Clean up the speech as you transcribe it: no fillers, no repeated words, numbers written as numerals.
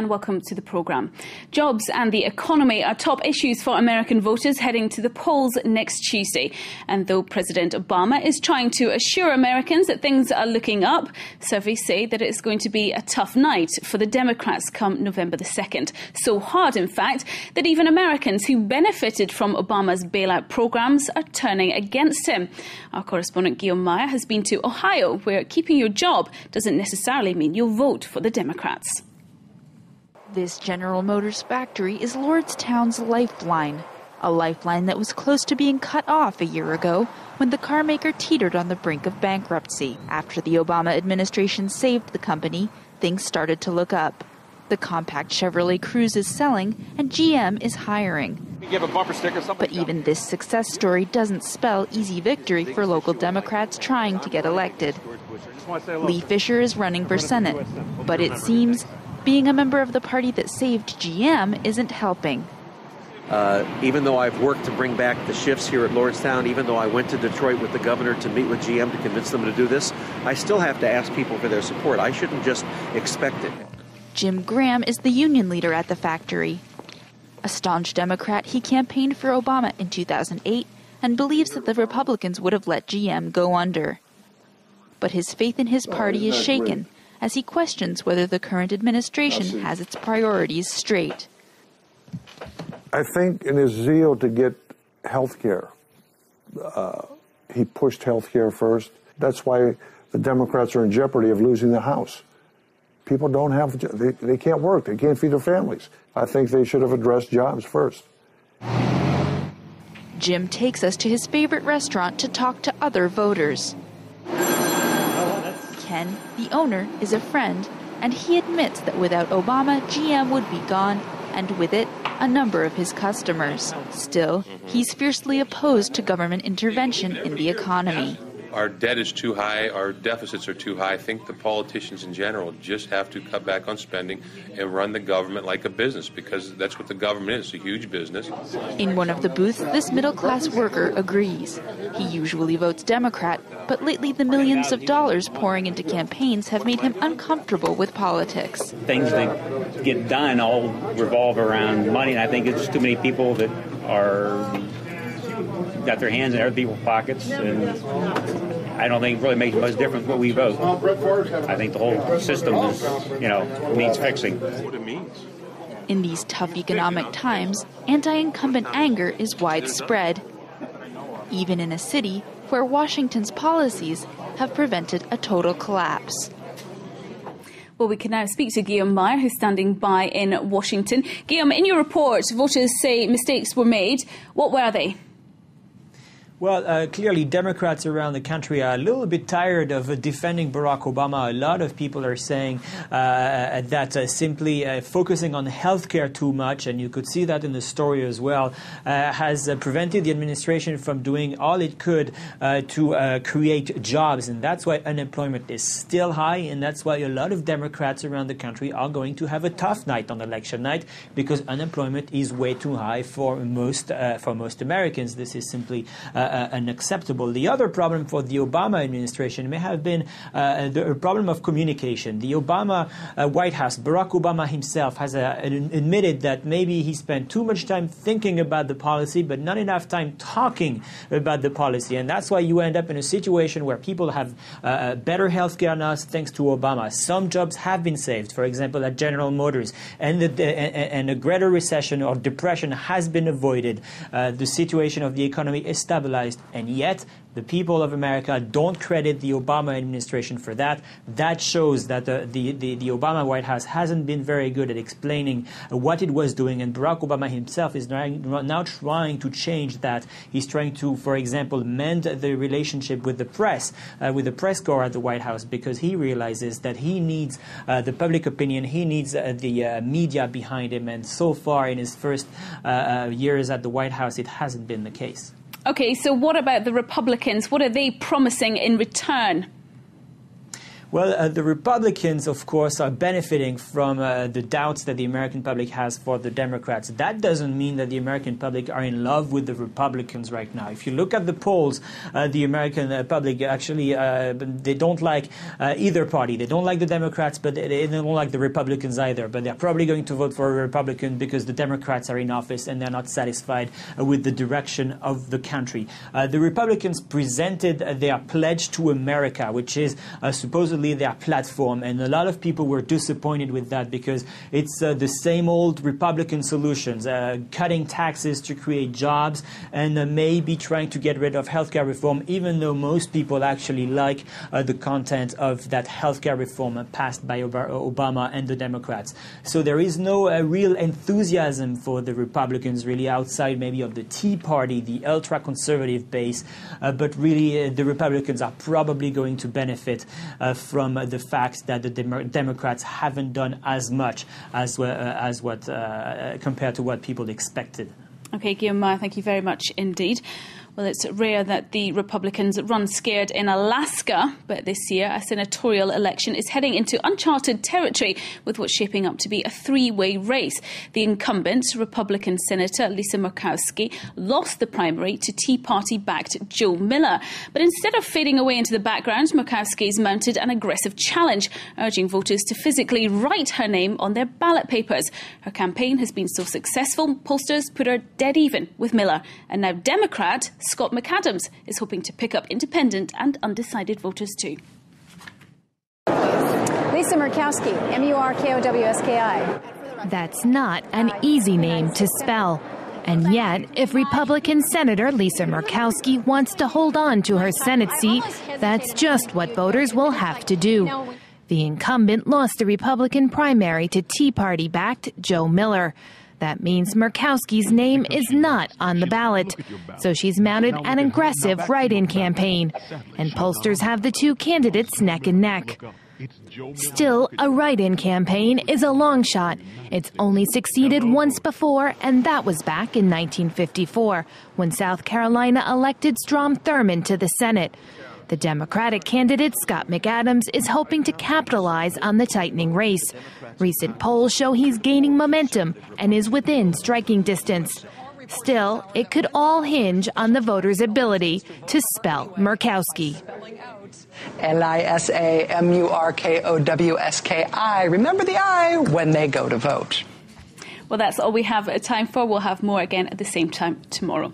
and welcome to the programme. Jobs and the economy are top issues for American voters heading to the polls next Tuesday. And though President Obama is trying to assure Americans that things are looking up, surveys say that it's going to be a tough night for the Democrats come November the 2nd. So hard, in fact, that even Americans who benefited from Obama's bailout programmes are turning against him. Our correspondent Guillaume Meyer has been to Ohio, where keeping your job doesn't necessarily mean you'll vote for the Democrats. This General Motors factory is Lordstown's lifeline, a lifeline that was close to being cut off a year ago when the carmaker teetered on the brink of bankruptcy. After the Obama administration saved the company, things started to look up. The compact Chevrolet Cruze is selling and GM is hiring. But even this success story doesn't spell easy victory for local Democrats trying to get elected. Lee Fisher is running for Senate, but it seems being a member of the party that saved GM isn't helping. Even though I've worked to bring back the shifts here at Lordstown, even though I went to Detroit with the governor to meet with GM to convince them to do this, I still have to ask people for their support. I shouldn't just expect it. Jim Graham is the union leader at the factory. A staunch Democrat, he campaigned for Obama in 2008 and believes that the Republicans would have let GM go under. But his faith in his party is shaken as he questions whether the current administration has its priorities straight. I think in his zeal to get health care, he pushed health care first. That's why the Democrats are in jeopardy of losing the House. People don't have, they can't work, they can't feed their families. I think they should have addressed jobs first. Jim takes us to his favorite restaurant to talk to other voters. Ken, the owner, is a friend, and he admits that without Obama, GM would be gone, and with it, a number of his customers. Still, he's fiercely opposed to government intervention in the economy. Our debt is too high, our deficits are too high. I think the politicians in general just have to cut back on spending and run the government like a business, because that's what the government is, a huge business. In one of the booths, this middle-class worker agrees. He usually votes Democrat, but lately the millions of dollars pouring into campaigns have made him uncomfortable with politics. Things that get done all revolve around money, and I think it's too many people that are got their hands in other people's pockets, and I don't think it really makes much difference what we vote. I think the whole system is, needs fixing. In these tough economic times, anti-incumbent anger is widespread, even in a city where Washington's policies have prevented a total collapse. Well, we can now speak to Guillaume Meyer, who's standing by in Washington. Guillaume, in your report, voters say mistakes were made. What were they? Well, clearly, Democrats around the country are a little bit tired of defending Barack Obama. A lot of people are saying that simply focusing on healthcare too much, and you could see that in the story as well, has prevented the administration from doing all it could to create jobs. And that's why unemployment is still high, and that's why a lot of Democrats around the country are going to have a tough night on election night, because unemployment is way too high for most Americans. This is simply unacceptable. The other problem for the Obama administration may have been the problem of communication. The Obama White House, Barack Obama himself, has admitted that maybe he spent too much time thinking about the policy, but not enough time talking about the policy. And that's why you end up in a situation where people have better health care now thanks to Obama. Some jobs have been saved, for example, at General Motors, and a greater recession or depression has been avoided. The situation of the economy is stabilized. And yet, the people of America don't credit the Obama administration for that. That shows that the Obama White House hasn't been very good at explaining what it was doing. And Barack Obama himself is now trying to change that. He's trying to, for example, mend the relationship with the press corps at the White House, because he realizes that he needs the public opinion, he needs the media behind him. And so far in his first years at the White House, it hasn't been the case. OK, so what about the Republicans? What are they promising in return? Well, the Republicans, of course, are benefiting from the doubts that the American public has for the Democrats. That doesn't mean that the American public are in love with the Republicans right now. If you look at the polls, the American public actually, they don't like either party. They don't like the Democrats, but they don't like the Republicans either. But they're probably going to vote for a Republican because the Democrats are in office and they're not satisfied with the direction of the country. The Republicans presented their pledge to America, which is supposedly their platform, and a lot of people were disappointed with that because it's the same old Republican solutions, cutting taxes to create jobs and maybe trying to get rid of healthcare reform, even though most people actually like the content of that healthcare reform passed by Obama and the Democrats. So there is no real enthusiasm for the Republicans really outside maybe of the Tea Party, the ultra-conservative base, but really the Republicans are probably going to benefit from the fact that the Democrats haven't done as much as what compared to what people expected. Okay, Guillaume, thank you very much indeed. Well, it's rare that the Republicans run scared in Alaska, but this year a senatorial election is heading into uncharted territory with what's shaping up to be a three-way race. The incumbent, Republican Senator Lisa Murkowski, lost the primary to Tea Party-backed Joe Miller. But instead of fading away into the background, Murkowski's mounted an aggressive challenge, urging voters to physically write her name on their ballot papers. Her campaign has been so successful, pollsters put her dead even with Miller. And now Democrat Scott McAdams is hoping to pick up independent and undecided voters too. Lisa Murkowski, M-U-R-K-O-W-S-K-I. That's not an easy name to spell. And yet, if Republican Senator Lisa Murkowski wants to hold on to her Senate seat, that's just what voters will have to do. The incumbent lost the Republican primary to Tea Party-backed Joe Miller. That means Murkowski's name is not on the ballot. So she's mounted an aggressive write-in campaign. And pollsters have the two candidates neck and neck. Still, a write-in campaign is a long shot. It's only succeeded once before, and that was back in 1954, when South Carolina elected Strom Thurmond to the Senate. The Democratic candidate, Scott McAdams, is hoping to capitalize on the tightening race. Recent polls show he's gaining momentum and is within striking distance. Still, it could all hinge on the voters' ability to spell Murkowski. L-I-S-A-M-U-R-K-O-W-S-K-I. Remember the I when they go to vote. Well, that's all we have time for. We'll have more again at the same time tomorrow.